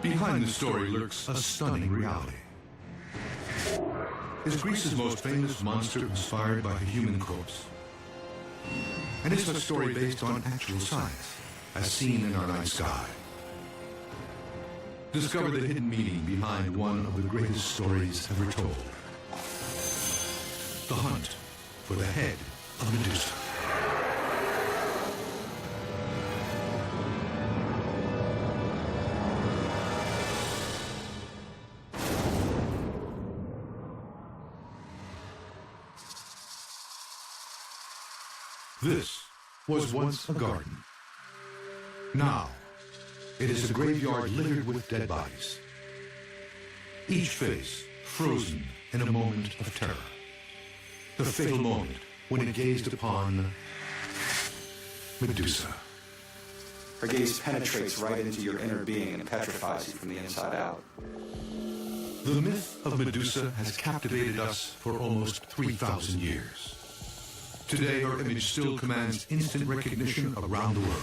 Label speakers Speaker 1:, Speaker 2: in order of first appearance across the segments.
Speaker 1: Behind the story lurks a stunning reality. Is Greece's most famous monster inspired by a human corpse? And is the story based on actual science, as seen in our night sky? Discover the hidden meaning behind one of the greatest stories ever told. The hunt for the head of Medusa. This was once a garden. Now, it is a graveyard littered with dead bodies. Each face frozen in a moment of terror. The fatal moment when it gazed upon Medusa.
Speaker 2: Her gaze penetrates right into your inner being and petrifies you from the inside out.
Speaker 1: The myth of Medusa has captivated us for almost 3,000 years. Today, her image still commands instant recognition around the world.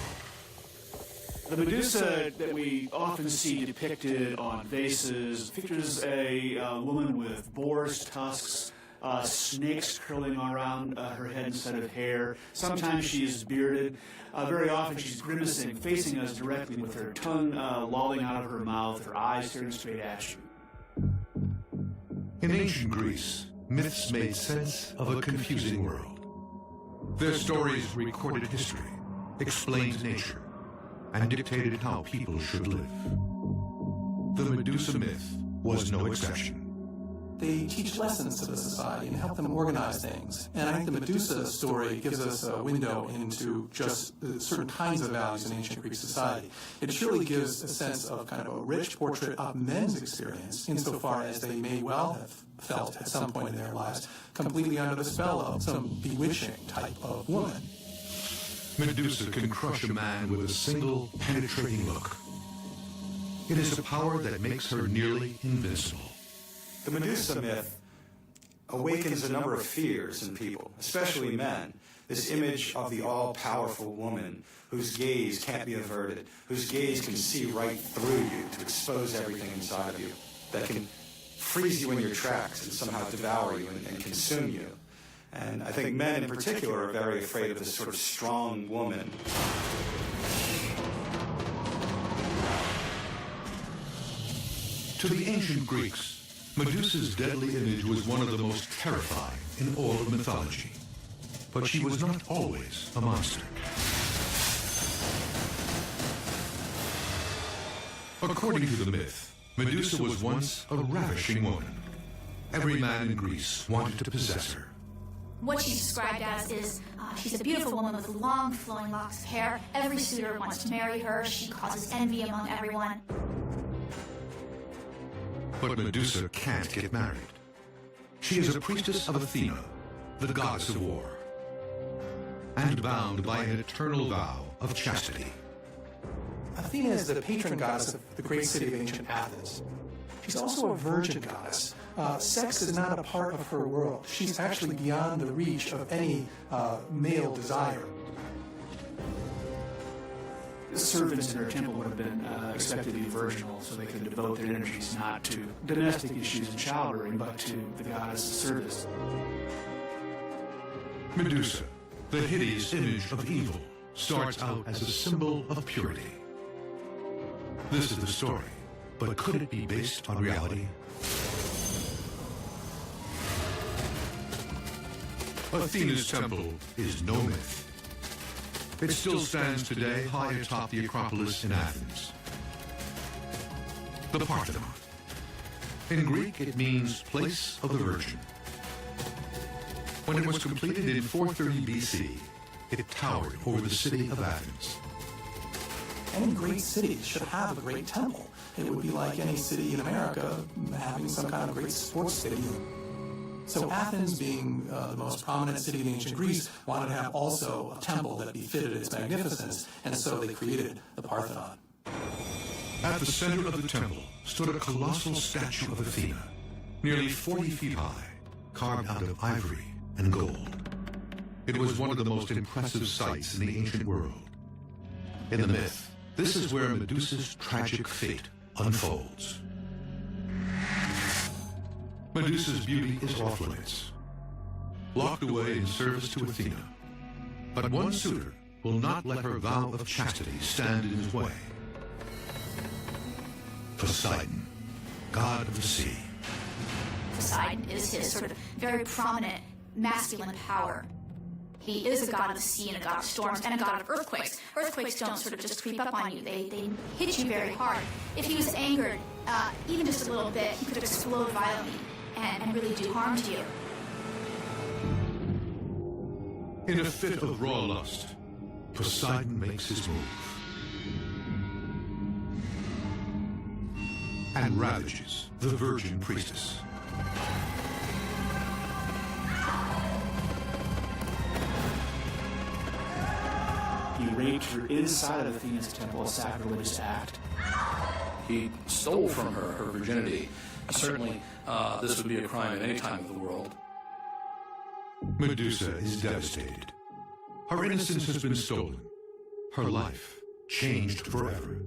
Speaker 3: The Medusa that we often see depicted on vases features a woman with boar's tusks, snakes curling around her head instead of hair. Sometimes she is bearded. Very often she's grimacing, facing us directly with her tongue lolling out of her mouth, her eyes staring straight at you.
Speaker 1: In ancient Greece, myths made sense of a confusing world. Their stories recorded history, explained nature, and dictated how people should live. The Medusa myth was no exception.
Speaker 4: They teach lessons to the society and help them organize things. And I think the Medusa story gives us a window into just certain kinds of values in ancient Greek society. It surely gives a sense of kind of a rich portrait of men's experience, insofar as they may well have felt at some point in their lives completely under the spell of some bewitching type of woman.
Speaker 1: Medusa can crush a man with a single penetrating look. It is a power that makes her nearly invincible.
Speaker 2: The Medusa myth awakens a number of fears in people, especially men. This image of the all-powerful woman whose gaze can't be averted, whose gaze can see right through you to expose everything inside of you, that can freeze you in your tracks and somehow devour you and consume you. And I think men in particular are very afraid of this sort of strong woman.
Speaker 1: To the ancient Greeks, Medusa's deadly image was one of the most terrifying in all of mythology. But she was not always a monster. According to the myth, Medusa was once a ravishing woman. Every man in Greece wanted to possess her.
Speaker 5: What she's described as is, she's a beautiful woman with long, flowing locks of hair. Every suitor wants to marry her. She causes envy among everyone.
Speaker 1: But Medusa can't get married. She is a priestess of Athena, the goddess of war, and bound by an eternal vow of chastity.
Speaker 4: Athena is the patron goddess of the great city of ancient Athens. She's also a virgin goddess. Sex is not a part of her world. She's actually beyond the reach of any male desire.
Speaker 3: Servants in her temple would have been expected to be virginal, so they could devote their energies not to domestic issues and childbearing, but to the goddess's service.
Speaker 1: Medusa, the hideous image of evil, starts out as a symbol of purity. This is the story, but could it be based on reality? Athena's temple is no myth. It still stands today high atop the Acropolis in Athens. The Parthenon. In Greek, it means place of the Virgin. When it was completed in 430 BC, it towered over the city of Athens.
Speaker 4: Any great city should have a great temple. It would be like any city in America having some kind of great sports stadium. So Athens, being the most prominent city in ancient Greece, wanted to have also a temple that befitted its magnificence, and so they created the Parthenon.
Speaker 1: At the center of the temple stood a colossal statue of Athena, nearly 40 feet high, carved out of ivory and gold. It was one of the most impressive sights in the ancient world. In the myth, this is where Medusa's tragic fate unfolds. Medusa's beauty is off limits, locked away in service to Athena. But one suitor will not let her vow of chastity stand in his way. Poseidon, god of the sea.
Speaker 5: Poseidon is his sort of very prominent masculine power. He is a god of the sea and a god of storms and a god of earthquakes. Earthquakes don't sort of just creep up on you. They hit you very hard. If he was angered, even just a little bit, he could explode violently and really do harm to you.
Speaker 1: In a fit of raw lust, Poseidon makes his move and ravages the virgin priestess.
Speaker 3: He raped her inside of Athena's temple, a sacrilegious act.
Speaker 6: He stole from her virginity. Certainly, this would be a crime at any time of the world.
Speaker 1: Medusa is devastated. Her innocence has been stolen. Her life changed forever.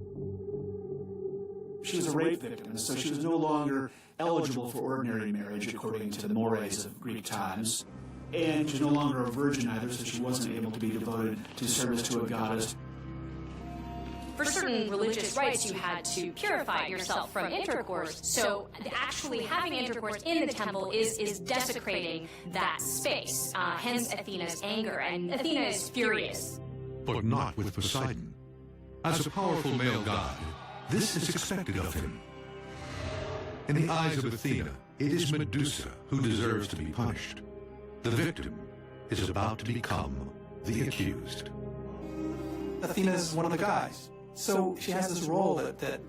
Speaker 3: She was a rape victim, and so she was no longer eligible for ordinary marriage according to the mores of Greek times. And she was no longer a virgin either, so she wasn't able to be devoted to service to a goddess.
Speaker 7: For certain religious rites, you had to purify yourself from intercourse. So actually having intercourse in the temple is desecrating that space. Hence Athena's anger, and Athena is furious.
Speaker 1: But not with Poseidon. As a powerful male god, this is expected of him. In the eyes of Athena, it is Medusa who deserves to be punished. The victim is about to become the accused.
Speaker 4: Athena's one of the guys, so she has this role that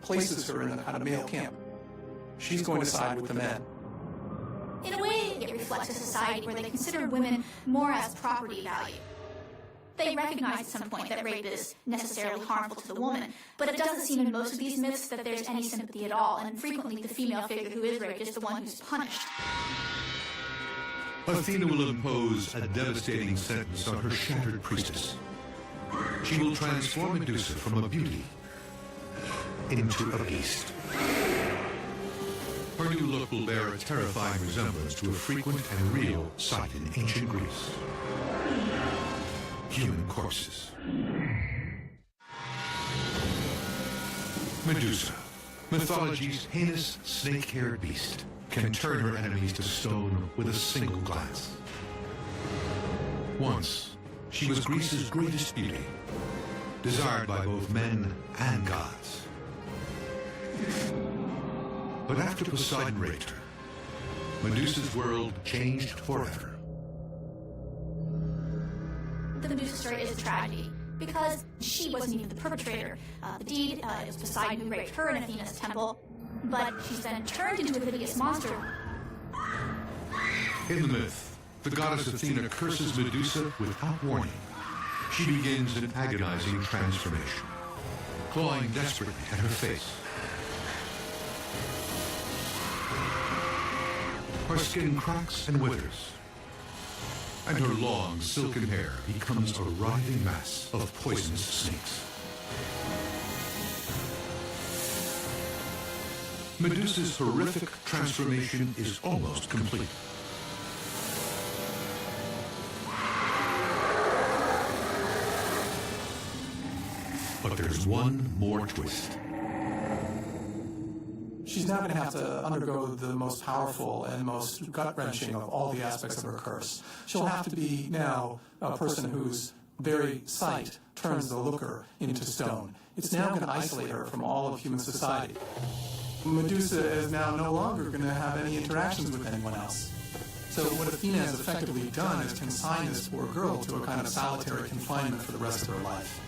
Speaker 4: places her in a kind of male camp. She's going to side with the men.
Speaker 5: In a way, it reflects a society where they consider women more as property value. They recognize at some point that rape is necessarily harmful to the woman, but it doesn't seem in most of these myths that there's any sympathy at all, and frequently the female figure who is raped is the one who's punished.
Speaker 1: Athena will impose a devastating sentence on her shattered priestess. She will transform Medusa from a beauty into a beast. Her new look will bear a terrifying resemblance to a frequent and real sight in ancient Greece. Human corpses. Medusa, mythology's heinous snake-haired beast, can turn her enemies to stone with a single glance. Once, she was Greece's greatest beauty, desired by both men and gods. But after Poseidon raped her, Medusa's world changed forever.
Speaker 5: The Medusa story is a tragedy, because she wasn't even the perpetrator. The deed is Poseidon who raped her in Athena's temple, but she's then turned into a hideous monster.
Speaker 1: In the myth, the goddess Athena curses Medusa without warning. She begins an agonizing transformation, clawing desperately at her face. Her skin cracks and withers, and her long, silken hair becomes a writhing mass of poisonous snakes. Medusa's horrific transformation is almost complete. But there's one more twist.
Speaker 4: She's now going to have to undergo the most powerful and most gut-wrenching of all the aspects of her curse. She'll have to be now a person whose very sight turns the looker into stone. It's now going to isolate her from all of human society. Medusa is now no longer going to have any interactions with anyone else. So what Athena has effectively done is consign this poor girl to a kind of solitary confinement for the rest of her life.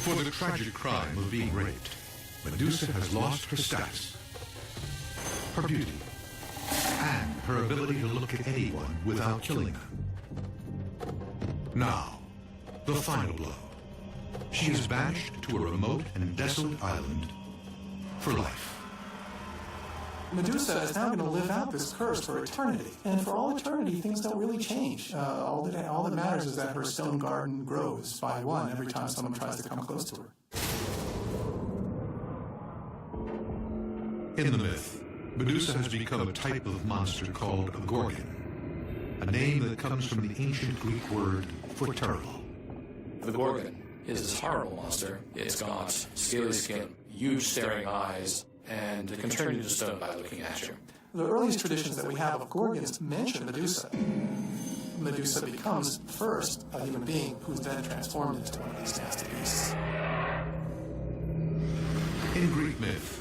Speaker 1: For the tragic crime of being raped, Medusa has lost her status, her beauty, and her ability to look at anyone without killing them. Now, the final blow. She is banished to a remote and desolate island for life.
Speaker 4: Medusa is now going to live out this curse for eternity. And for all eternity, things don't really change. All that matters is that her stone garden grows by one every time someone tries to come close to her.
Speaker 1: In the myth, Medusa has become a type of monster called a gorgon, a name that comes from the ancient Greek word for terrible.
Speaker 6: The gorgon is this horrible monster. It's got scaly skin, huge staring eyes, and it can turn you to stone by looking at you.
Speaker 4: The earliest traditions that we have of gorgons mention Medusa. Medusa becomes first a human being who's then transformed into one of these nasty beasts.
Speaker 1: In Greek myth,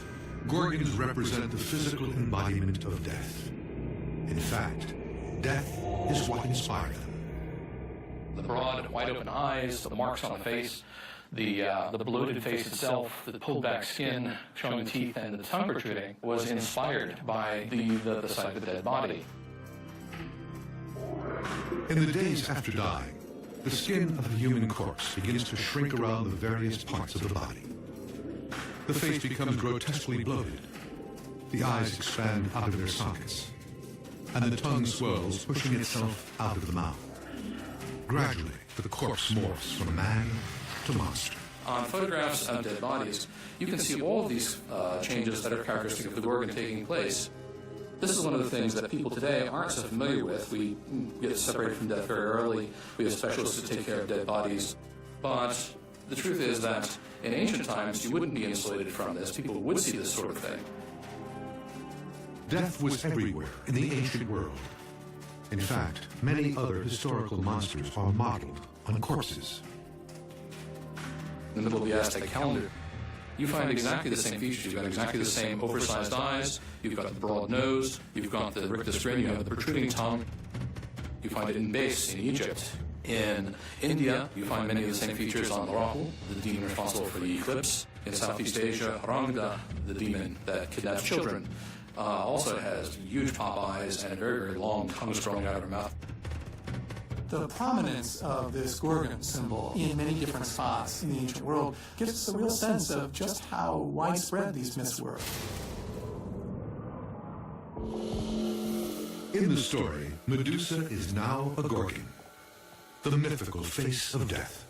Speaker 1: gorgons represent the physical embodiment of death. In fact, death is what inspired them.
Speaker 6: The broad, wide-open eyes, the marks on the face, the bloated face itself, the pulled-back skin showing the teeth and the tongue protruding was inspired by the sight of the dead body.
Speaker 1: In the days after dying, the skin of a human corpse begins to shrink around the various parts of the body. The face becomes grotesquely bloated. The eyes expand out of their sockets, and the tongue swells, pushing itself out of the mouth. Gradually, the corpse morphs from man to monster.
Speaker 6: On photographs of dead bodies, you can see all of these changes that are characteristic of the gorgon taking place. This is one of the things that people today aren't so familiar with. We get separated from death very early. We have specialists to take care of dead bodies. But the truth is that in ancient times, you wouldn't be insulated from this. People would see this sort of thing.
Speaker 1: Death was everywhere in the ancient world. In fact, many other historical monsters are modeled on corpses.
Speaker 6: In the middle of the Aztec calendar, you find exactly the same features. You've got exactly the same oversized eyes, you've got the broad nose, you've got the rictus grin, you have the protruding tongue. You find it in Base in Egypt. In India, you find many of the same features on Rahu, the demon responsible for the eclipse. In Southeast Asia, Rangda, the demon that kidnaps children, also has huge pop eyes and very, very long tongues growing out of her mouth.
Speaker 4: The prominence of this gorgon symbol in many different spots in the ancient world gives us a real sense of just how widespread these myths were.
Speaker 1: In the story, Medusa is now a gorgon, the mythical face of death.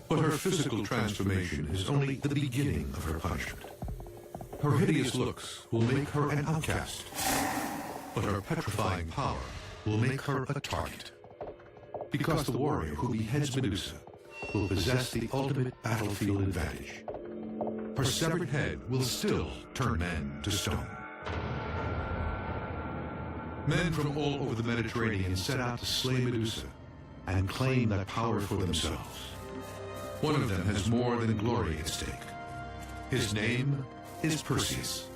Speaker 1: But her physical transformation is only the beginning of her punishment. Her hideous looks will make her an outcast, but her petrifying power will make her a target. Because the warrior who beheads Medusa will possess the ultimate battlefield advantage. Her severed head will still turn men to stone. Men from all over the Mediterranean set out to slay Medusa and claim that power for themselves. One of them has more than glory at stake. His name is Perseus.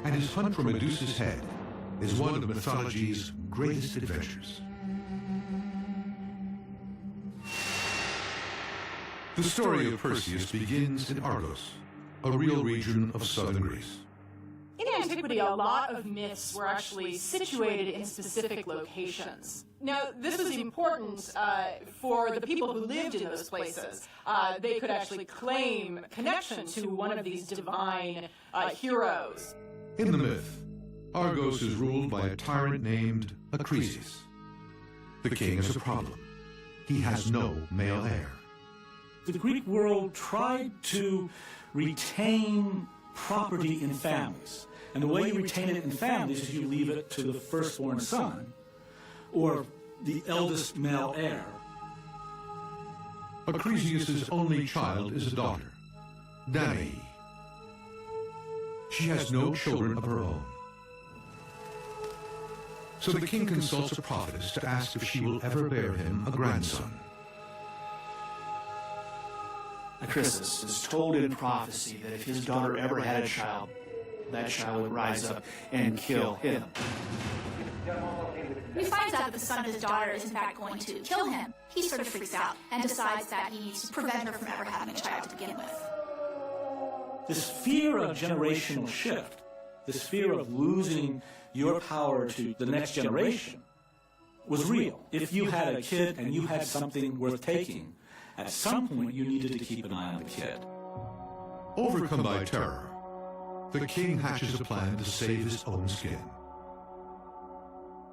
Speaker 1: And his hunt for Medusa's head is one of mythology's greatest adventures. The story of Perseus begins in Argos, a real region of southern Greece.
Speaker 8: In antiquity, a lot of myths were actually situated in specific locations. Now, this was important for the people who lived in those places. They could actually claim connection to one of these divine heroes.
Speaker 1: In the myth, Argos is ruled by a tyrant named Acrisius. The king has a problem. He has no male heir.
Speaker 9: The Greek world tried to retain property in families. And the way you retain it in families is you leave it to the firstborn son or the eldest male heir.
Speaker 1: Acrisius' only child is a daughter, Danae. She has no children of her own. So the king consults a prophetess to ask if she will ever bear him a grandson.
Speaker 3: Acrisius is told in prophecy that if his daughter ever had a child, that child would rise up and kill him.
Speaker 5: When he finds out that the son of his daughter is in fact going to kill him, he sort of freaks out and decides that he needs to prevent her from ever having a child to begin with.
Speaker 9: This fear of generational shift, this fear of losing your power to the next generation, was real. If you had a kid and you had something worth taking, at some point you needed to keep an eye on the kid.
Speaker 1: Overcome by terror, the king hatches a plan to save his own skin.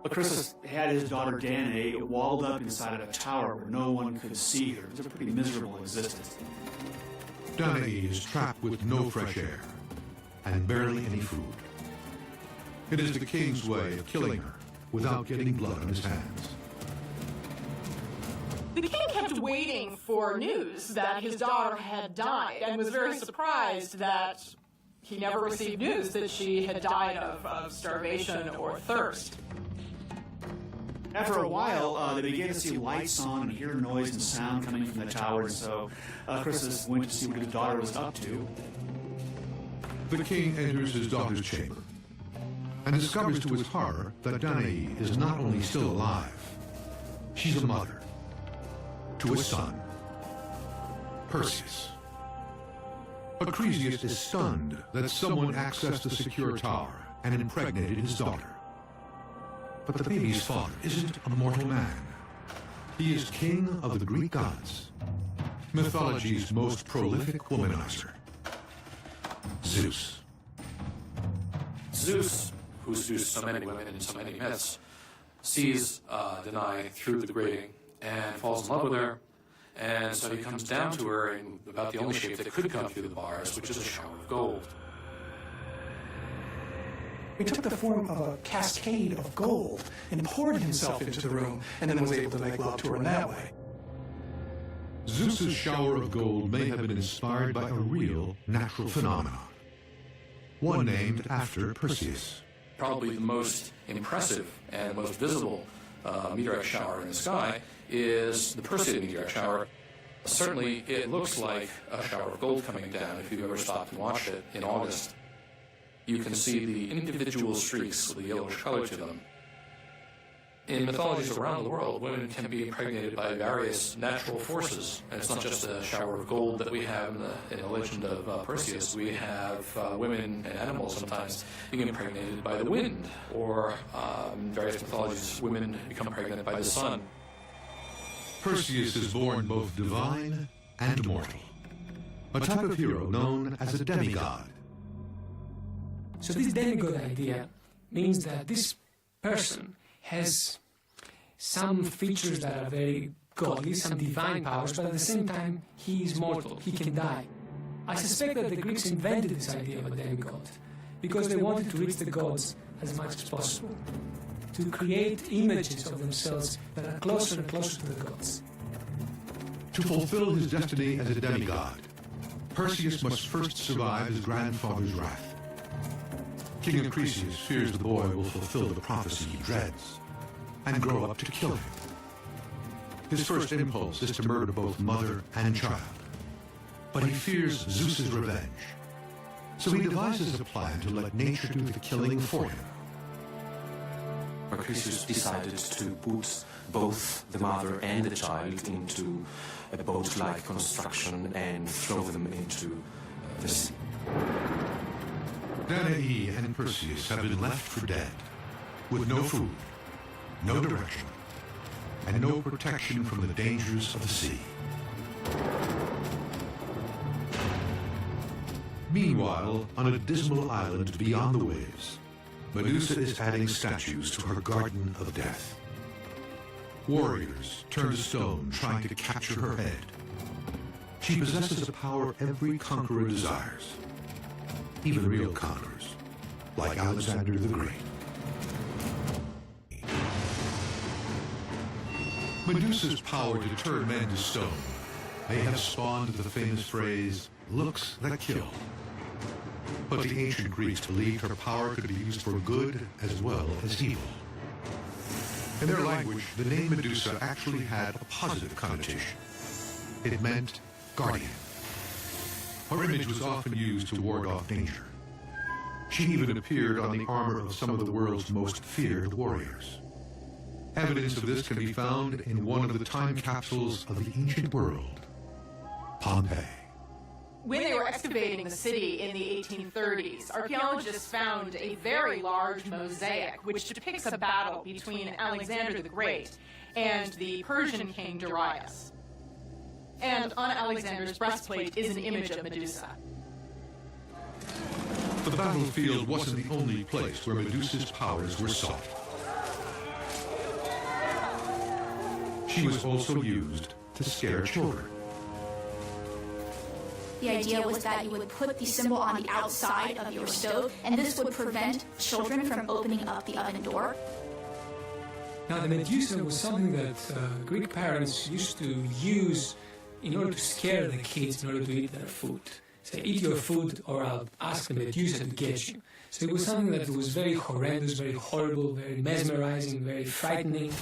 Speaker 3: Acrisius had his daughter Danae walled up inside of a tower where no one could see her. It was a pretty miserable existence.
Speaker 1: Danae is trapped with no fresh air and barely any food. It is the king's way of killing her without getting blood on his hands.
Speaker 8: The king kept waiting for news that his daughter had died and was very surprised that he never received news that she had died of starvation or thirst.
Speaker 3: After a while, they began to see lights on and hear noise and sound coming from the tower, and so Chrysis went to see what his daughter was up to.
Speaker 1: The king enters his daughter's chamber and discovers to his horror that Danae is not only still alive, she's a mother to a son, Perseus. Acrisius is stunned that someone accessed the secure tower and impregnated his daughter. But the baby's father isn't a mortal man. He is king of the Greek gods, mythology's most prolific womanizer, Zeus.
Speaker 6: Zeus, who seduced so many women in so many myths, sees Danae through the grating and falls in love with her, and so he comes down to her in about the only shape that could come through the bars, which is a shower of gold.
Speaker 4: He took the form of a cascade of gold and poured himself into the room, and then was able to make love to her in that way.
Speaker 1: Zeus's shower of gold may have been inspired by a real natural phenomenon, one named after Perseus.
Speaker 6: Probably the most impressive and most visible meteorite shower in the sky is the Perseid meteorite shower. Certainly, it looks like a shower of gold coming down if you've ever stopped and watched it in August. You can see the individual streaks with a yellowish color to them. In mythologies around the world, women can be impregnated by various natural forces. And it's not just a shower of gold that we have in the legend of Perseus. We have women and animals sometimes being impregnated by the wind, or in various mythologies, women become pregnant by the sun.
Speaker 1: Perseus is born both divine and mortal, a type of hero known as a demigod.
Speaker 10: So this demigod idea means that this person has some features that are very godly, some divine powers, but at the same time, he is mortal, he can die. I suspect that the Greeks invented this idea of a demigod because they wanted to reach the gods as much as possible, to create images of themselves that are closer and closer to the gods.
Speaker 1: To fulfill his destiny as a demigod, Perseus must first survive his grandfather's wrath. King Acrisius fears the boy will fulfill the prophecy he dreads and grow up to kill him. His first impulse is to murder both mother and child, but he fears Zeus's revenge. So he devises a plan to let nature do the killing for him.
Speaker 11: Acrisius decided to put both the mother and the child into a boat-like construction and throw them into the sea.
Speaker 1: Danae and Perseus have been left for dead, with no food, no direction, and no protection from the dangers of the sea. Meanwhile, on a dismal island beyond the waves, Medusa is adding statues to her garden of death. Warriors turn to stone trying to capture her head. She possesses a power every conqueror desires, even real conquerors, like Alexander the Great. Medusa's power to turn men to stone may have spawned the famous phrase, "looks that kill." But the ancient Greeks believed her power could be used for good as well as evil. In their language, the name Medusa actually had a positive connotation. It meant guardian. Her image was often used to ward off danger. She even appeared on the armor of some of the world's most feared warriors. Evidence of this can be found in one of the time capsules of the ancient world, Pompeii.
Speaker 8: When they were excavating the city in the 1830s, archaeologists found a very large mosaic which depicts a battle between Alexander the Great and the Persian king Darius. And on Alexander's breastplate is an image of Medusa.
Speaker 1: The battlefield wasn't the only place where Medusa's powers were sought. She was also used to scare children.
Speaker 5: The idea was that you would put the symbol on the outside of your stove, and this would prevent children from opening up the oven door.
Speaker 10: Now, the Medusa was something that Greek parents used to use in order to scare the kids in order to eat their food. Say, eat your food or I'll ask the Medusa to get you. So it was something that was very horrendous, very horrible, very mesmerizing, very frightening.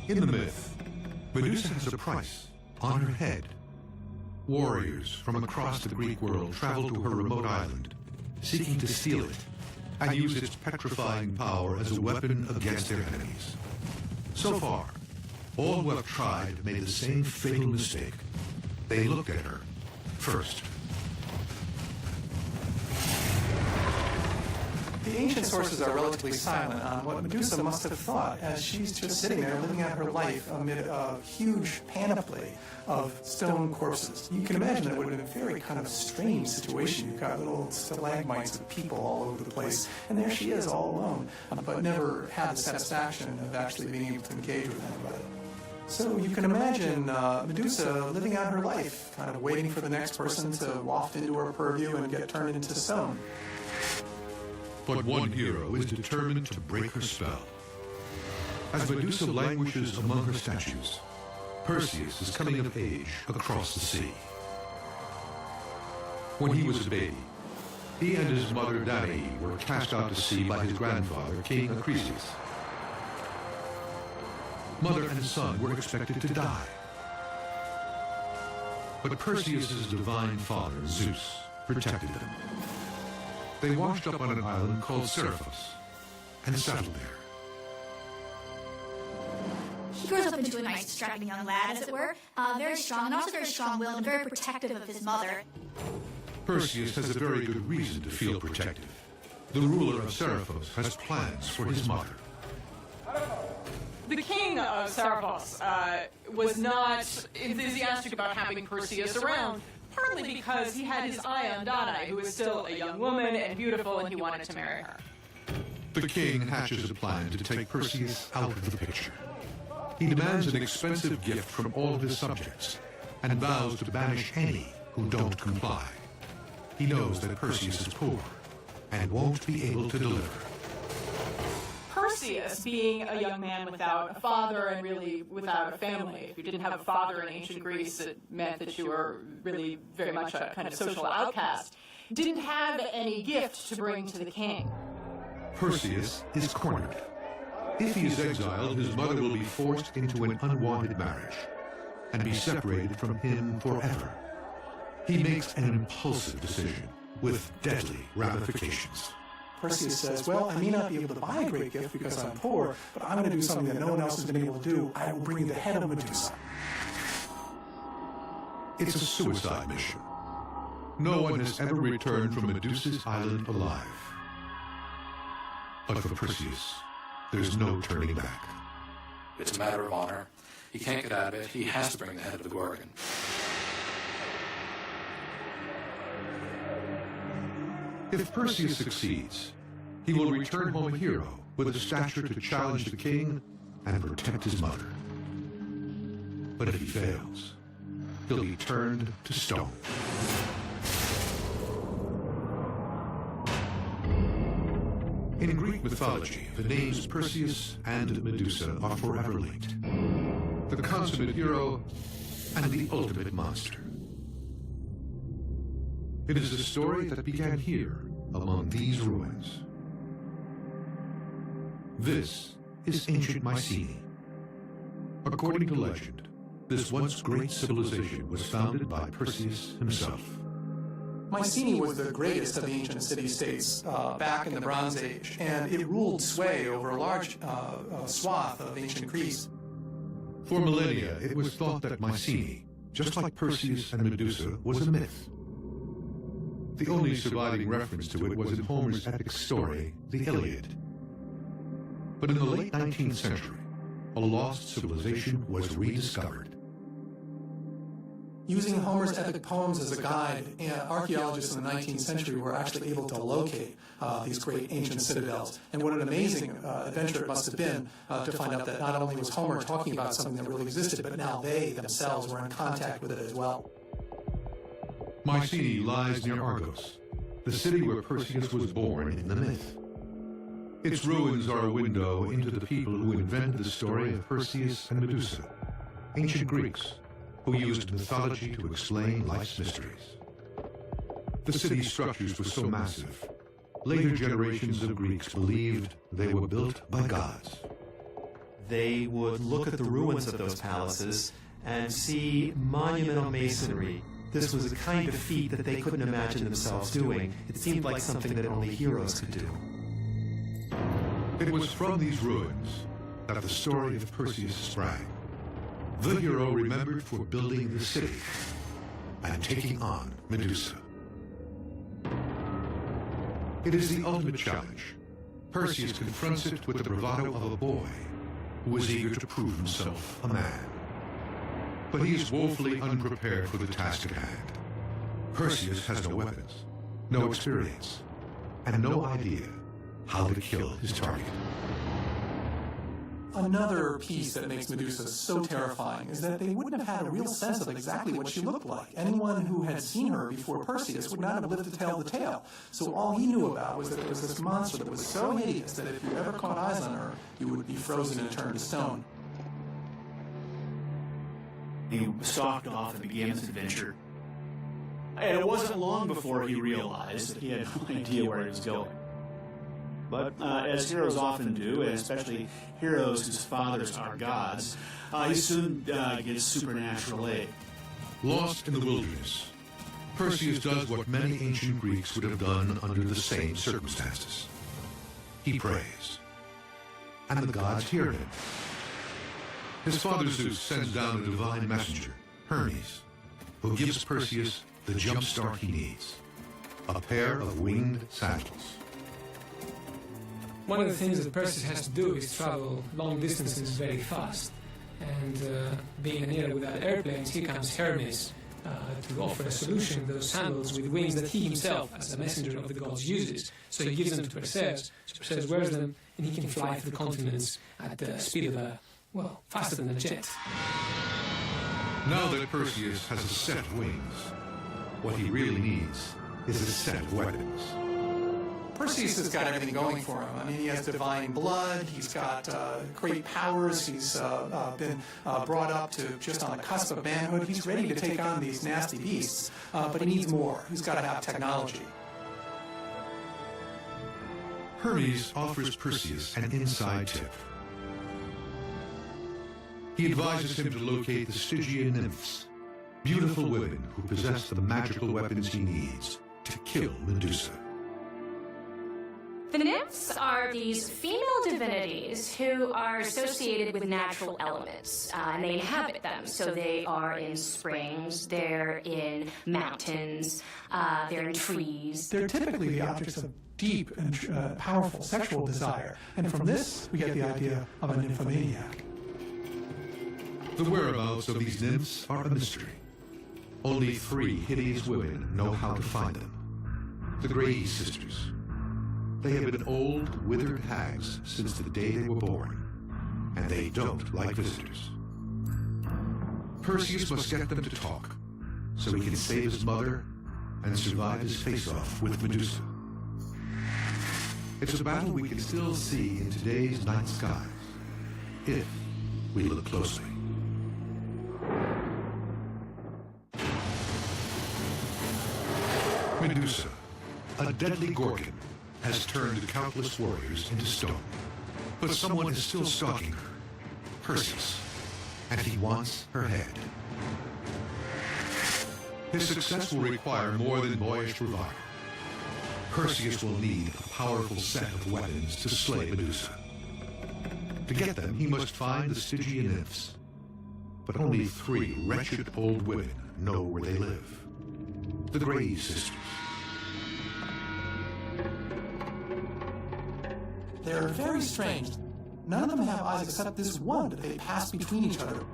Speaker 1: In the myth, Medusa has a price on her head. Warriors from across the Greek world travel to her remote island, seeking to steal it and use its petrifying power as a weapon against their enemies. So far, all who have tried made the same fatal mistake. They looked at her first.
Speaker 4: The ancient sources are relatively silent on what Medusa must have thought as she's just sitting there living out her life amid a huge panoply of stone corpses. You can imagine that it would have been a very kind of strange situation. You've got little stalagmites of people all over the place, and there she is all alone, but never had the satisfaction of actually being able to engage with anybody. So you can imagine Medusa living out her life, kind of waiting for the next person to waft into her purview and get turned into stone.
Speaker 1: But one hero is determined to break her spell. As Medusa languishes among her statues, Perseus is coming of age across the sea. When he was a baby, he and his mother Danae were cast out to sea by his grandfather, King Acrisius. Mother and son were expected to die. But Perseus' divine father, Zeus, protected them. They washed up on an island called Seriphos and settled there.
Speaker 5: He grows up into a nice, strapping young lad, as it were, very strong and also very strong-willed and very protective of his mother.
Speaker 1: Perseus has a very good reason to feel protective. The ruler of Seriphos has plans for his mother.
Speaker 8: The king of Seriphos was not enthusiastic about having Perseus around, partly because he had his eye on Danae, who was still a young woman and beautiful, and he wanted to marry her.
Speaker 1: The king hatches a plan to take Perseus out of the picture. He demands an expensive gift from all of his subjects and vows to banish any who don't comply. He knows that Perseus is poor and won't be able to deliver.
Speaker 8: Perseus, being a young man without a father and really without a family, if you didn't have a father in ancient Greece, it meant that you were really very much a kind of social outcast, didn't have any gift to bring to the king.
Speaker 1: Perseus is cornered. If he is exiled, his mother will be forced into an unwanted marriage and be separated from him forever. He makes an impulsive decision with deadly ramifications.
Speaker 4: Perseus says, well, I may not be able to buy a great gift because I'm poor, but I'm going to do something that no one else has been able to do. I will bring you the head of Medusa.
Speaker 1: It's a suicide mission. No one has ever returned from Medusa's island alive. But for Perseus, there's no turning back.
Speaker 6: It's a matter of honor. He can't get out of it. He has to bring the head of the Gorgon.
Speaker 1: If Perseus succeeds, he will return home a hero with a stature to challenge the king and protect his mother. But if he fails, he'll be turned to stone. In Greek mythology, the names Perseus and Medusa are forever linked. The consummate hero and the ultimate monster. It is a story that began here, among these ruins. This is ancient Mycenae. According to legend, this once great civilization was founded by Perseus himself.
Speaker 4: Mycenae was the greatest of the ancient city-states back in the Bronze Age, and it ruled sway over a large swath of ancient Greece.
Speaker 1: For millennia, it was thought that Mycenae, just like Perseus and Medusa, was a myth. The only surviving reference to it was in Homer's epic story, the Iliad. But in the late 19th century, a lost civilization was rediscovered.
Speaker 4: Using Homer's epic poems as a guide, archaeologists in the 19th century were actually able to locate these great ancient citadels. And what an amazing adventure it must have been to find out that not only was Homer talking about something that really existed, but now they themselves were in contact with it as well.
Speaker 1: Mycenae lies near Argos, the city where Perseus was born in the myth. Its ruins are a window into the people who invented the story of Perseus and Medusa, ancient Greeks who used mythology to explain life's mysteries. The city's structures were so massive, later generations of Greeks believed they were built by gods.
Speaker 12: They would look at the ruins of those palaces and see monumental masonry. This was a kind of feat that they couldn't imagine themselves doing. It seemed like something that only heroes could do.
Speaker 1: It was from these ruins that the story of Perseus sprang. The hero remembered for building the city and taking on Medusa. It is the ultimate challenge. Perseus confronts it with the bravado of a boy who is eager to prove himself a man. But he is woefully unprepared for the task at hand. Perseus has no weapons, no experience, and no idea how to kill his target.
Speaker 4: Another piece that makes Medusa so terrifying is that they wouldn't have had a real sense of exactly what she looked like. Anyone who had seen her before Perseus would not have lived to tell the tale. So all he knew about was that it was this monster that was so hideous that if you ever caught eyes on her, you would be frozen and turned to stone.
Speaker 3: He stalked off and began his adventure. And it wasn't long before he realized that he had no idea where he was going. But as heroes often do, and especially heroes whose fathers are gods, he soon gets supernatural aid.
Speaker 1: Lost in the wilderness, Perseus does what many ancient Greeks would have done under the same circumstances. He prays, and the gods hear him. His father Zeus sends down a divine messenger, Hermes, who gives Perseus the jump start he needs, a pair of winged sandals.
Speaker 10: One of the things that Perseus has to do is travel long distances very fast. And being an era without airplanes, here comes Hermes to offer a solution, those sandals with wings that he himself, as a messenger of the gods, uses. So he gives them to Perseus. Perseus wears them, and he can fly through the continents at the speed of faster than a jet.
Speaker 1: Now that Perseus has a set of wings, what he really needs is a set of weapons.
Speaker 4: Perseus has got everything going for him. I mean, he has divine blood, he's got great powers, he's been brought up to just on the cusp of manhood. He's ready to take on these nasty beasts, but he needs more. He's got to have technology.
Speaker 1: Hermes offers Perseus an inside tip. He advises him to locate the Stygian nymphs, beautiful women who possess the magical weapons he needs to kill Medusa.
Speaker 7: The nymphs are these female divinities who are associated with natural elements, and they inhabit them. So they are in springs, they're in mountains, they're in trees.
Speaker 4: They're typically the objects of deep and powerful sexual desire, and from this we get the idea of a nymphomaniac.
Speaker 1: The whereabouts of these nymphs are a mystery. Only 3 hideous women know how to find them. The Grey sisters. They have been old, withered hags since the day they were born, and they don't like visitors. Perseus must get them to talk, so he can save his mother and survive his face-off with Medusa. It's a battle we can still see in today's night skies, if we look closely. Medusa, a deadly gorgon, has turned countless warriors into stone. But someone is still stalking her, Perseus, and he wants her head. His success will require more than boyish bravado. Perseus will need a powerful set of weapons to slay Medusa. To get them, he must find the Stygian nymphs. But only 3 wretched old women know where they live. The Grey sisters.
Speaker 4: They're very strange. None of them have eyes except this one that they pass between each other.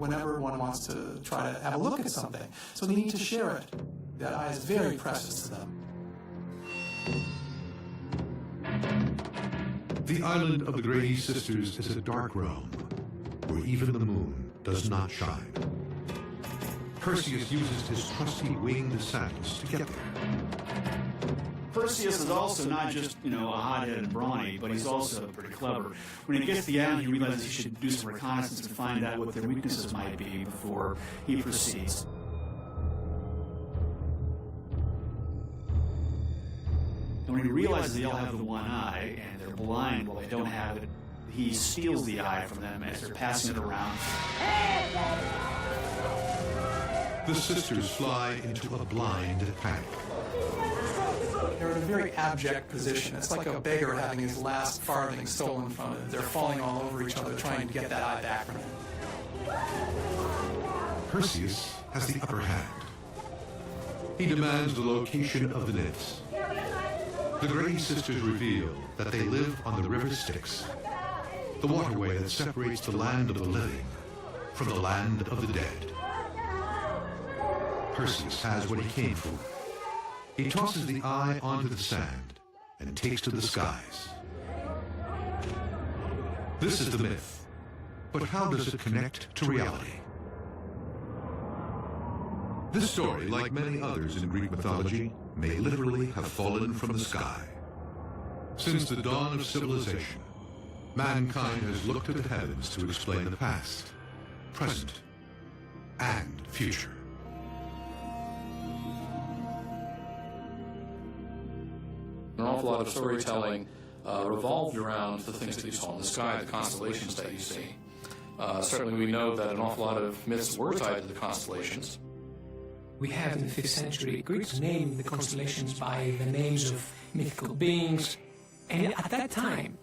Speaker 4: whenever one wants to try to have a look at something. So they need to share it. That eye is very precious to them.
Speaker 1: The island of the Grady sisters is a dark realm where even the moon does not shine. Perseus uses his trusty winged sandals to get there.
Speaker 3: Perseus is also not just, a hot-headed and brawny, but he's also pretty clever. When he gets to the island, he realizes he should do some reconnaissance to find out what their weaknesses might be before he proceeds. And when he realizes they all have the one eye, and they're blind while they don't have it, he steals the eye from them as they're passing it around.
Speaker 1: The sisters fly into a blind panic.
Speaker 4: They're in a very abject position. It's like a beggar having his last farthing stolen from it. They're falling all over each other trying to get that eye back from him.
Speaker 1: Perseus has the upper hand. He demands the location of the nymphs. The Grady sisters reveal that they live on the river Styx, the waterway that separates the land of the living from the land of the dead. Perseus has what he came for. He tosses the eye onto the sand and takes to the skies. This is the myth, but how does it connect to reality? This story, like many others in Greek mythology, may literally have fallen from the sky. Since the dawn of civilization, mankind has looked to the heavens to explain the past, present, and future.
Speaker 6: An awful lot of storytelling revolved around the things that you saw in the sky, the constellations that you see. Certainly we know that an awful lot of myths were tied to the constellations.
Speaker 10: We have in the 5th century Greeks naming the constellations by the names of mythical beings. And at that time,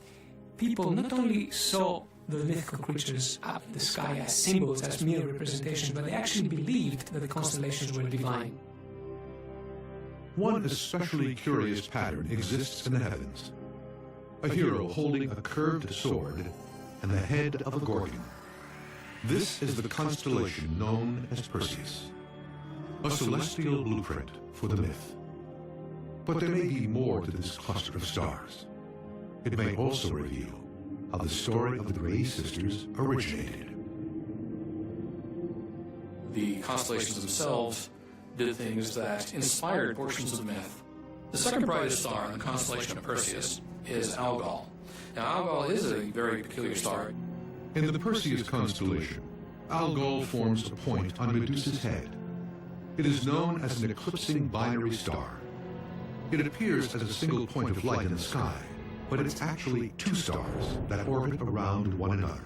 Speaker 10: people not only saw the mythical creatures up in the sky as symbols, as mere representations, but they actually believed that the constellations were divine.
Speaker 1: One especially curious pattern exists in the heavens. A hero holding a curved sword and the head of a gorgon. This is the constellation known as Perseus, a celestial blueprint for the myth. But there may be more to this cluster of stars. It may also reveal how the story of the Grey sisters originated.
Speaker 6: The constellations themselves did things that inspired portions of the myth. The second brightest star in the constellation of Perseus is Algol. Now, Algol is a very peculiar star.
Speaker 1: In the Perseus constellation, Algol forms a point on Medusa's head. It is known as an eclipsing binary star. It appears as a single point of light in the sky, but it's actually two stars that orbit around one another.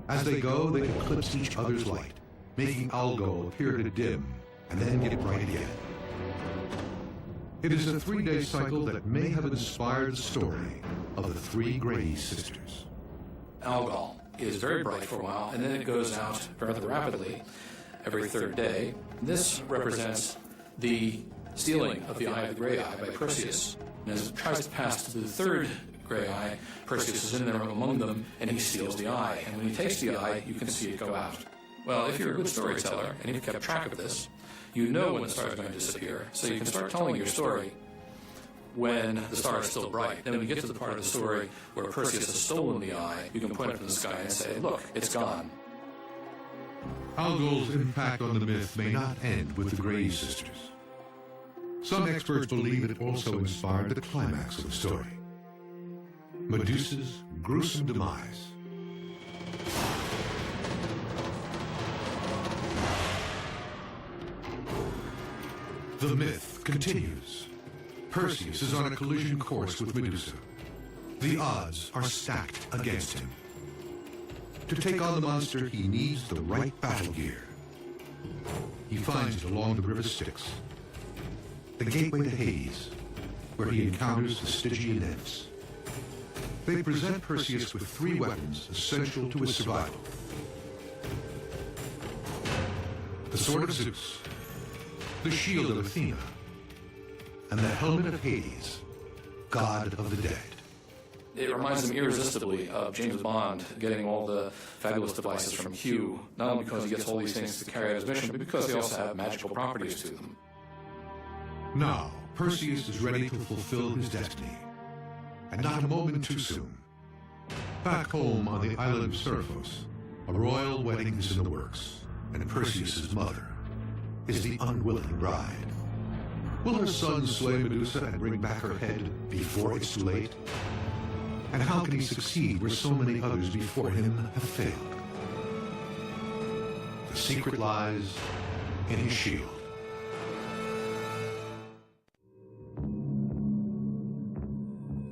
Speaker 1: As they go, they eclipse each other's light, making Algol appear to dim and then get bright again. It is a 3-day cycle that may have inspired the story of the 3 Grey sisters.
Speaker 6: Algol is very bright for a while, and then it goes out rather rapidly every 3rd day. This represents the stealing of the Eye of the Grey Eye by Perseus. And as it tries to pass to the 3rd Grey Eye, Perseus is in there among them, and he steals the eye. And when he takes the eye, you can see it go out. Well, if you're a good storyteller, and you've kept track of this, you know when the star is going to disappear, so you can start telling your story when the star is still bright. Then when you get to the part of the story where Perseus has stolen the eye, you can point up in the sky and say, look, it's gone.
Speaker 1: Algol's impact on the myth may not end with the Grey sisters. Some experts believe it also inspired the climax of the story, Medusa's gruesome demise. The myth continues. Perseus is on a collision course with Medusa. The odds are stacked against him. To take on the monster, he needs the right battle gear. He finds it along the river Styx, the gateway to Hades, where he encounters the Stygian nymphs. They present Perseus with 3 weapons essential to his survival: the sword of Zeus, the shield of Athena, and the helmet of Hades, god of the dead.
Speaker 6: It reminds them irresistibly of James Bond getting all the fabulous devices from Q, not only because he gets all these things to carry out his mission, but because they also have magical properties to them.
Speaker 1: Now, Perseus is ready to fulfill his destiny, and not a moment too soon. Back home on the island of Seriphos, a royal wedding is in the works, and Perseus' mother is the unwilling bride. Will her son slay Medusa and bring back her head before it's too late? And how can he succeed where so many others before him have failed? The secret lies in his shield.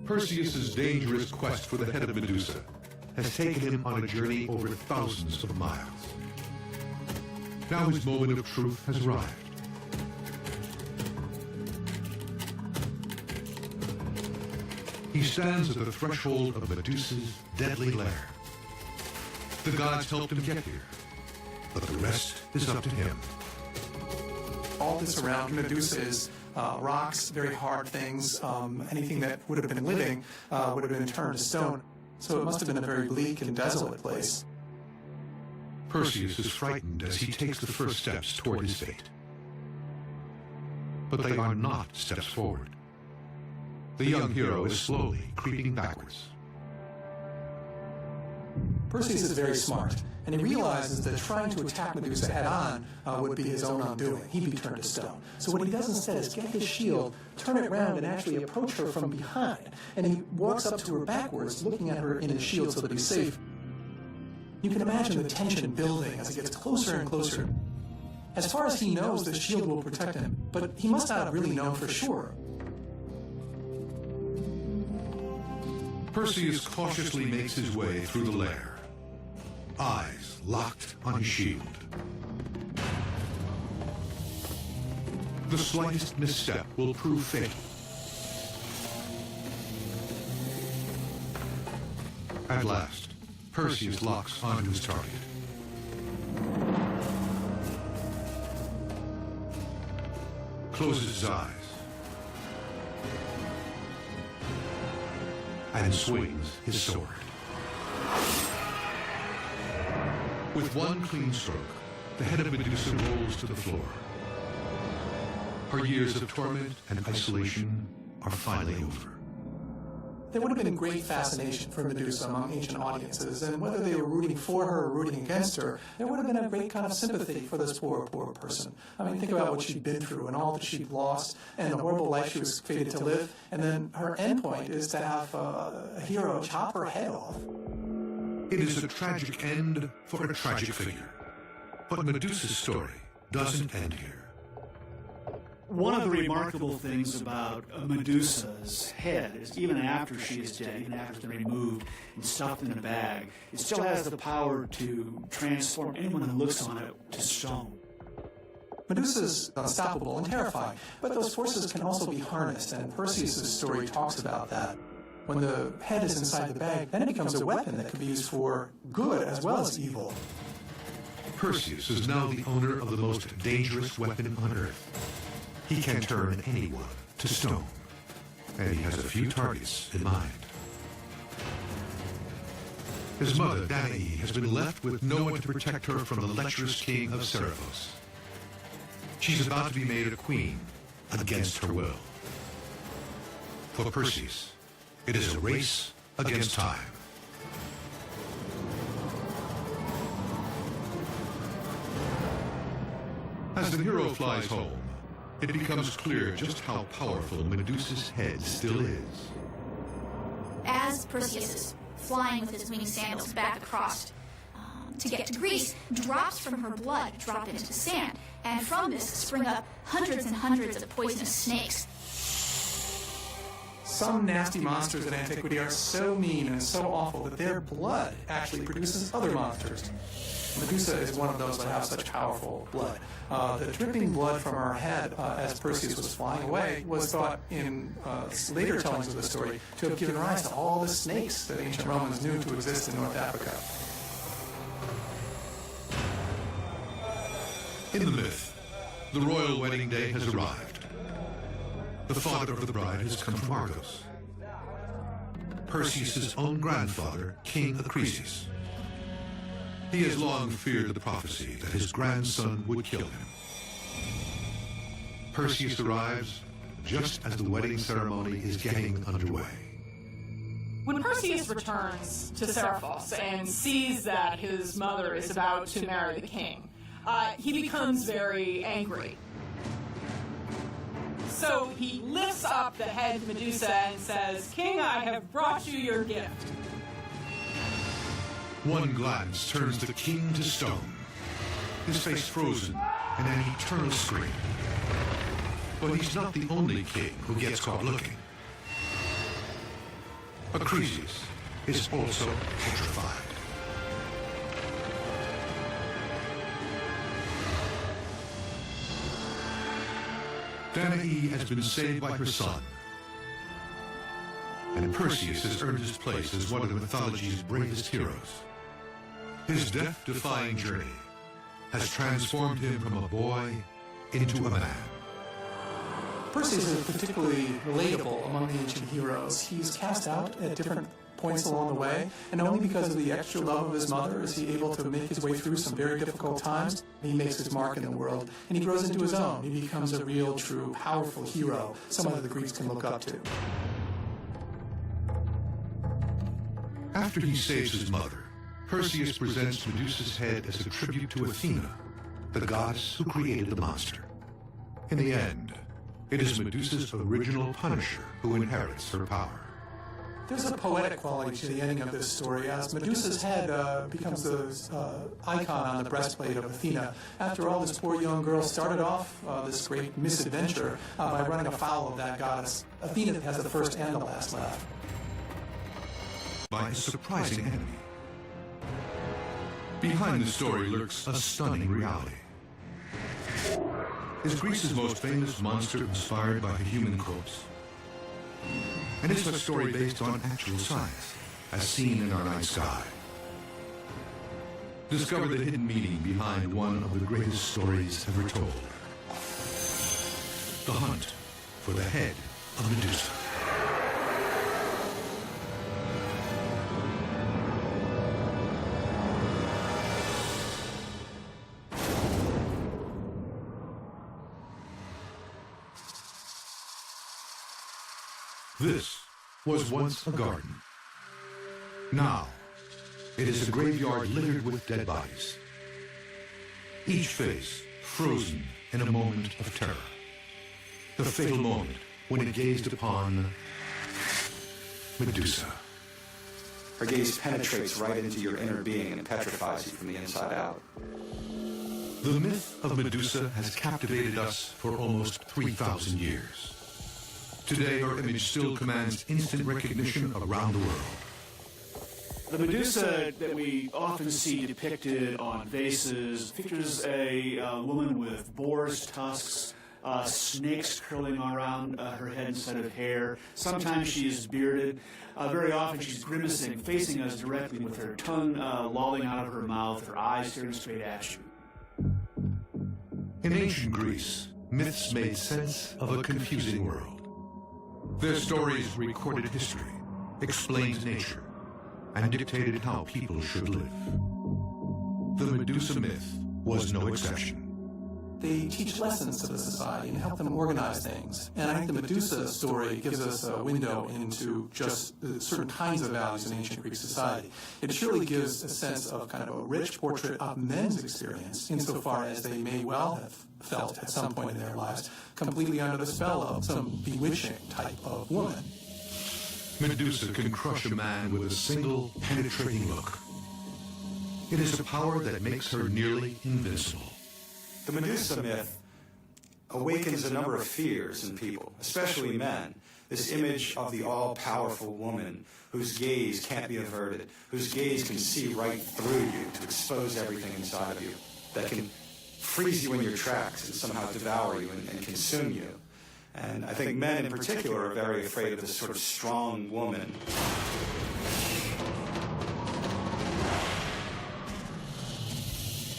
Speaker 1: Perseus' dangerous quest for the head of Medusa has taken him on a journey over thousands of miles. Now his moment of truth has arrived. He stands at the threshold of Medusa's deadly lair. The gods helped him get here, but the rest is up to him.
Speaker 4: All this around Medusa is rocks, very hard things. Anything that would have been living would have been turned to stone. So it must have been a very bleak and desolate place.
Speaker 1: Perseus is frightened as he takes the first steps toward his fate. But they are not steps forward. The young hero is slowly creeping backwards.
Speaker 4: Perseus is very smart, and he realizes that trying to attack Medusa head-on would be his own undoing. He'd be turned to stone. So what he does instead is get his shield, turn it around, and actually approach her from behind. And he walks up to her backwards, looking at her in his shield so that he's safe. You can imagine the tension building as it gets closer and closer. As far as he knows, the shield will protect him, but he must not have really known for sure.
Speaker 1: Perseus cautiously makes his way through the lair, eyes locked on his shield. The slightest misstep will prove fatal. At last, Perseus locks onto his target. Closes his eyes and swings his sword. With one clean stroke, the head of Medusa rolls to the floor. Her years of torment and isolation are finally over.
Speaker 4: There would have been great fascination for Medusa among ancient audiences, and whether they were rooting for her or rooting against her, there would have been a great kind of sympathy for this poor, poor person. I mean, think about what she'd been through and all that she'd lost and the horrible life she was fated to live, and then her endpoint is to have a hero chop her head off.
Speaker 1: It is a tragic end for a tragic figure. But Medusa's story doesn't end here.
Speaker 3: One of the remarkable things about Medusa's head is even after she is dead, even after it's been removed and stuffed in a bag, it still has the power to transform anyone who looks on it to stone.
Speaker 4: Medusa's unstoppable and terrifying, but those forces can also be harnessed, and Perseus' story talks about that. When the head is inside the bag, then it becomes a weapon that can be used for good as well as evil.
Speaker 1: Perseus is now the owner of the most dangerous weapon on Earth. He can turn anyone to stone, and he has a few targets in mind. His mother, Danae, has been left with no one to protect her from the lecherous king of Seriphos. She's about to be made a queen against her will. For Perseus, it is a race against time. As the hero flies home, it becomes clear just how powerful Medusa's head still is.
Speaker 5: As Perseus is flying with his winged sandals back across to get to Greece, drops from her blood drop into the sand, and from this spring up hundreds and hundreds of poisonous snakes.
Speaker 4: Some nasty monsters in antiquity are so mean and so awful that their blood actually produces other monsters. Medusa is one of those that have such powerful blood. The dripping blood from her head as Perseus was flying away was thought in later tellings of the story to have given rise to all the snakes that ancient Romans knew to exist in North Africa.
Speaker 1: In the myth, the royal wedding day has arrived. The father of the bride has come from Argos. Perseus' own grandfather, King Acrisius. He has long feared the prophecy that his grandson would kill him. Perseus arrives just as the wedding ceremony is getting underway.
Speaker 8: When Perseus returns to Seriphos and sees that his mother is about to marry the king, he becomes very angry. So he lifts up the head of Medusa and says, "King, I have brought you your gift."
Speaker 1: One glance turns the king to stone, his face frozen in an eternal scream. But he's not the only king who gets caught looking. Acrisius is also petrified. Danae has been saved by her son, and Perseus has earned his place as one of the mythology's bravest heroes. His death-defying journey has transformed him from a boy into a man.
Speaker 4: Perseus is particularly relatable among the ancient heroes. He's cast out at different points along the way, and only because of the extra love of his mother is he able to make his way through some very difficult times. He makes his mark in the world, and he grows into his own. He becomes a real, true, powerful hero, someone that the Greeks can look up to.
Speaker 1: After he saves his mother, Perseus presents Medusa's head as a tribute to Athena, the goddess who created the monster. In the end, it is Medusa's original punisher who inherits her power.
Speaker 4: There's a poetic quality to the ending of this story, as Medusa's head becomes the icon on the breastplate of Athena. After all, this poor young girl started off this great misadventure by running afoul of that goddess. Athena has the first and the last laugh.
Speaker 1: By a surprising enemy. Behind the story lurks a stunning reality. Is Greece's most famous monster inspired by a human corpse? And is the story based on actual science, as seen in our night sky? Discover the hidden meaning behind one of the greatest stories ever told. The hunt for the head of Medusa. This was once a garden. Now, it is a graveyard littered with dead bodies. Each face frozen in a moment of terror. The fatal moment when it gazed upon Medusa.
Speaker 2: Her gaze penetrates right into your inner being and petrifies you from the inside out.
Speaker 1: The myth of Medusa has captivated us for almost 3,000 years. Today, her image still commands instant recognition around the world.
Speaker 3: The Medusa that we often see depicted on vases features a woman with boar's tusks, snakes curling around her head instead of hair. Sometimes she is bearded. Very often she's grimacing, facing us directly with her tongue lolling out of her mouth, her eyes staring straight at you.
Speaker 1: In ancient Greece, myths made sense of a confusing world. Their stories recorded history, explained nature, and dictated how people should live. The Medusa myth was no exception.
Speaker 4: They teach lessons to the society and help them organize things. And I think the Medusa story gives us a window into just certain kinds of values in ancient Greek society. It surely gives a sense of kind of a rich portrait of men's experience, insofar as they may well have felt at some point in their lives completely under the spell of some bewitching type of woman.
Speaker 1: Medusa can crush a man with a single penetrating look. It is a power that makes her nearly invincible.
Speaker 2: The Medusa myth awakens a number of fears in people, especially men. This image of the all-powerful woman whose gaze can't be averted, whose gaze can see right through you to expose everything inside of you, that can freeze you in your tracks and somehow devour you and consume you. And I think men in particular are very afraid of this sort of strong woman.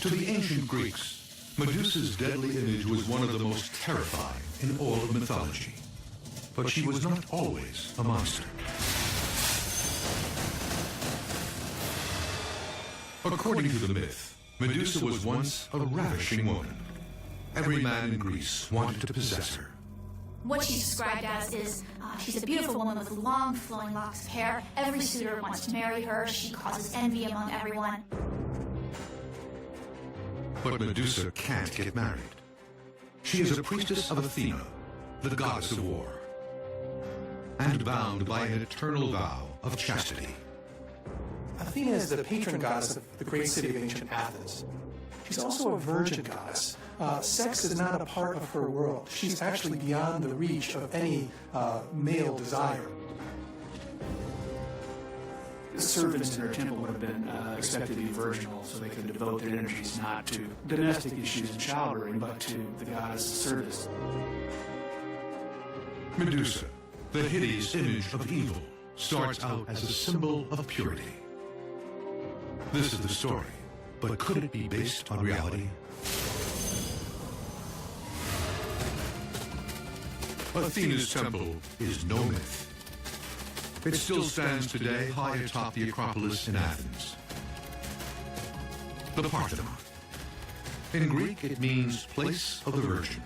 Speaker 1: To the ancient Greeks, Medusa's deadly image was one of the most terrifying in all of mythology. But she was not always a monster. According to the myth, Medusa was once a ravishing woman. Every man in Greece wanted to possess her.
Speaker 5: What she's described as is she's a beautiful woman with long, flowing locks of hair. Every suitor wants to marry her. She causes envy among everyone.
Speaker 1: But Medusa can't get married. She is a priestess of Athena, the goddess of war, and bound by an eternal vow of chastity.
Speaker 4: Athena is the patron goddess of the great city of ancient Athens. She's also a virgin goddess. Sex is not a part of her world. She's actually beyond the reach of any male desire.
Speaker 3: Servants in her temple would have been expected to be virginal, so they could devote their energies not to domestic issues and childbearing, but to the goddess' service.
Speaker 1: Medusa, the hideous image of evil, starts out as a symbol of purity. This is the story, but could it be based on reality? Athena's temple is no myth. It still stands today high atop the Acropolis in Athens. The Parthenon. In Greek, it means place of the Virgin.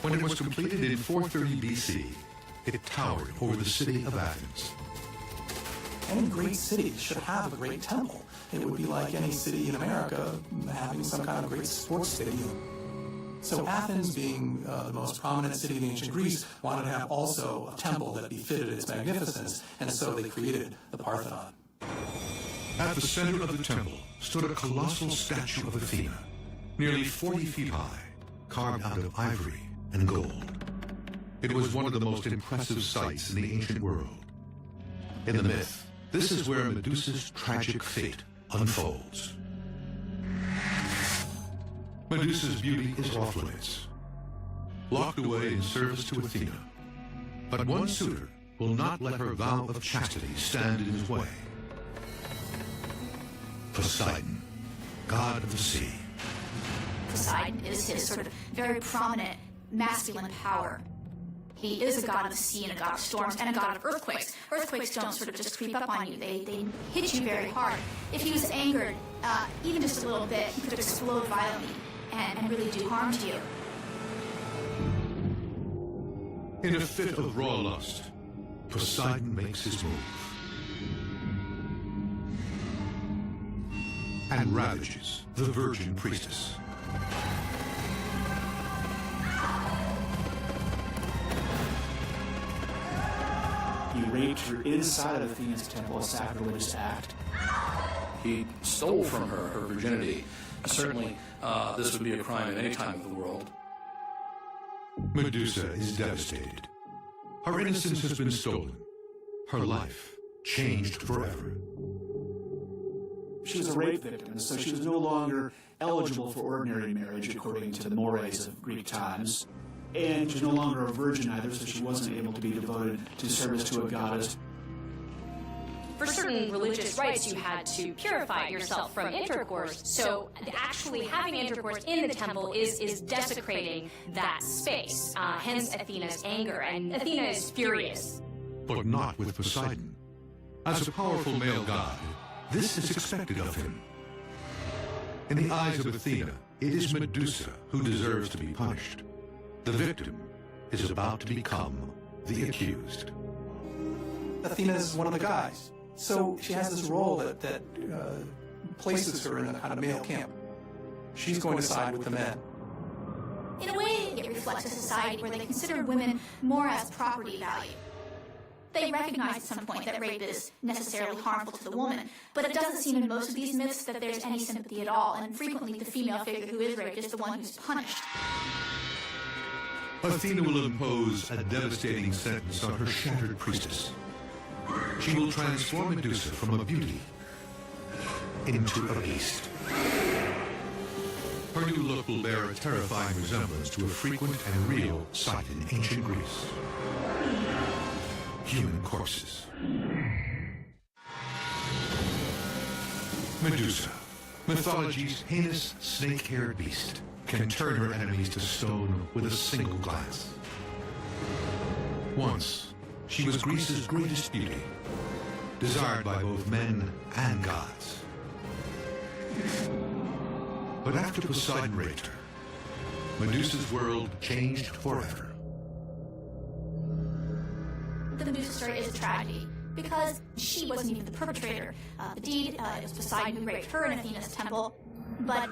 Speaker 1: When it was completed in 430 BC, it towered over the city of Athens.
Speaker 4: Any great city should have a great temple. It would be like any city in America having some kind of great sports stadium. So Athens, being the most prominent city in ancient Greece, wanted to have also a temple that befitted its magnificence, and so they created the Parthenon.
Speaker 1: At the center of the temple stood a colossal statue of Athena, nearly 40 feet high, carved out of ivory and gold. It was one of the most impressive sights in the ancient world. In the myth, this is where Medusa's tragic fate unfolds. Medusa's beauty is off limits, locked away in service to Athena. But one suitor will not let her vow of chastity stand in his way. Poseidon, god of the sea.
Speaker 5: Poseidon is his sort of very prominent masculine power. He is a god of the sea and a god of storms and a god of earthquakes. Earthquakes don't sort of just creep up on you. They hit you very hard. If he was angered, even just a little bit, he could explode violently and really do harm to you.
Speaker 1: In a fit of raw lust, Poseidon makes his move and ravages the virgin priestess.
Speaker 3: He raped her inside of Athena's temple, a sacrilegious act.
Speaker 6: He stole from her her virginity. Certainly, this would be a crime in any time of the world.
Speaker 1: Medusa is devastated. Her innocence has been stolen. Her life changed forever.
Speaker 3: She was a rape victim, and so she was no longer eligible for ordinary marriage according to the mores of Greek times. And she was no longer a virgin either, so she wasn't able to be devoted to service to a goddess.
Speaker 7: For certain religious rites, you had to purify yourself from intercourse. So actually having intercourse in the temple is desecrating that space. Hence Athena's anger, and Athena is furious.
Speaker 1: But not with Poseidon. As a powerful male god, this is expected of him. In the eyes of Athena, it is Medusa who deserves to be punished. The victim is about to become the accused.
Speaker 4: Athena is one of the guys. So she has this role that places her in a kind of male camp. She's going to side with the men.
Speaker 5: In a way, it reflects a society where they consider women more as property value. They recognize at some point that rape is necessarily harmful to the woman, but it doesn't seem in most of these myths that there's any sympathy at all, and frequently the female figure who is raped is the one who's punished.
Speaker 1: Athena will impose a devastating sentence on her shattered priestess. She will transform Medusa from a beauty into a beast. Her new look will bear a terrifying resemblance to a frequent and real sight in ancient Greece. Human corpses. Medusa, mythology's heinous snake-haired beast, can turn her enemies to stone with a single glance. Once, she was Greece's greatest beauty, desired by both men and gods. But after Poseidon raped her, Medusa's world changed forever.
Speaker 5: The Medusa story is a tragedy because she wasn't even the perpetrator of the deed. It was Poseidon who raped her in Athena's temple. But